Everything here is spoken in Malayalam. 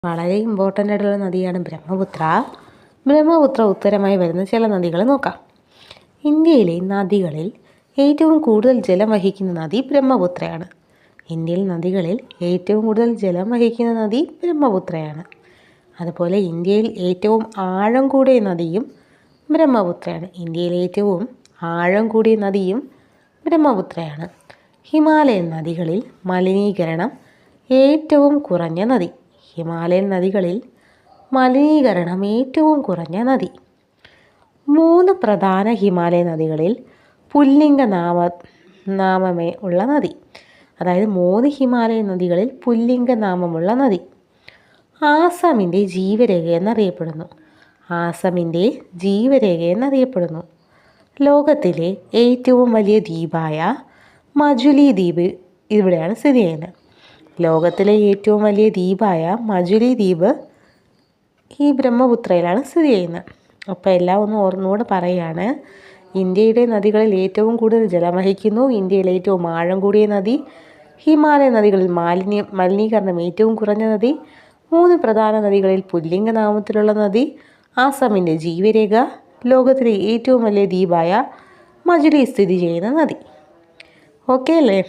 വളരെ ഇമ്പോർട്ടൻ്റ് ആയിട്ടുള്ള നദിയാണ് ബ്രഹ്മപുത്ര. ബ്രഹ്മപുത്ര ഉത്തരമായി വരുന്ന ചില നദികൾ നോക്കാം. ഇന്ത്യയിലെ നദികളിൽ ഏറ്റവും കൂടുതൽ ജലം വഹിക്കുന്ന നദി ബ്രഹ്മപുത്രയാണ്. ഇന്ത്യയിൽ നദികളിൽ ഏറ്റവും കൂടുതൽ ജലം വഹിക്കുന്ന നദി ബ്രഹ്മപുത്രയാണ്. അതുപോലെ ഇന്ത്യയിൽ ഏറ്റവും ആഴം കൂടിയ നദിയും ബ്രഹ്മപുത്രയാണ്. ഇന്ത്യയിൽ ഏറ്റവും ആഴം കൂടിയ നദിയും ബ്രഹ്മപുത്രയാണ്. ഹിമാലയൻ നദികളിൽ മലിനീകരണം ഏറ്റവും കുറഞ്ഞ നദി. ഹിമാലയൻ നദികളിൽ മലിനീകരണം ഏറ്റവും കുറഞ്ഞ നദി. 3 പ്രധാന ഹിമാലയ നദികളിൽ പുല്ലിംഗ നാമമേ ഉള്ള നദി. അതായത് 3 ഹിമാലയ നദികളിൽ പുല്ലിംഗ നാമമുള്ള നദി. ആസാമിൻ്റെ ജീവരേഖ എന്നറിയപ്പെടുന്നു. ആസാമിൻ്റെ ജീവരേഖ എന്നറിയപ്പെടുന്നു. ലോകത്തിലെ ഏറ്റവും വലിയ ദ്വീപായ മജുലി ദ്വീപ് ഇവിടെയാണ് സ്ഥിതി ചെയ്യുന്നത്. ലോകത്തിലെ ഏറ്റവും വലിയ ദ്വീപായ മജുലി ദ്വീപ് ഈ ബ്രഹ്മപുത്രയിലാണ് സ്ഥിതി ചെയ്യുന്നത്. അപ്പോൾ എല്ലാം ഒന്നുകൂടെ പറയുകയാണ്. ഇന്ത്യയുടെ നദികളിൽ ഏറ്റവും കൂടുതൽ ജലം വഹിക്കുന്നു. ഇന്ത്യയിലെ ഏറ്റവും ആഴം കൂടിയ നദി. ഹിമാലയ നദികളിൽ മലിനീകരണം ഏറ്റവും കുറഞ്ഞ നദി. 3 പ്രധാന നദികളിൽ പുല്ലിംഗ നാമത്തിലുള്ള നദി. ആസാമിൻ്റെ ജീവരേഖ. ലോകത്തിലെ ഏറ്റവും വലിയ ദ്വീപായ മജുലി സ്ഥിതി ചെയ്യുന്ന നദി. ഓക്കെ അല്ലേ?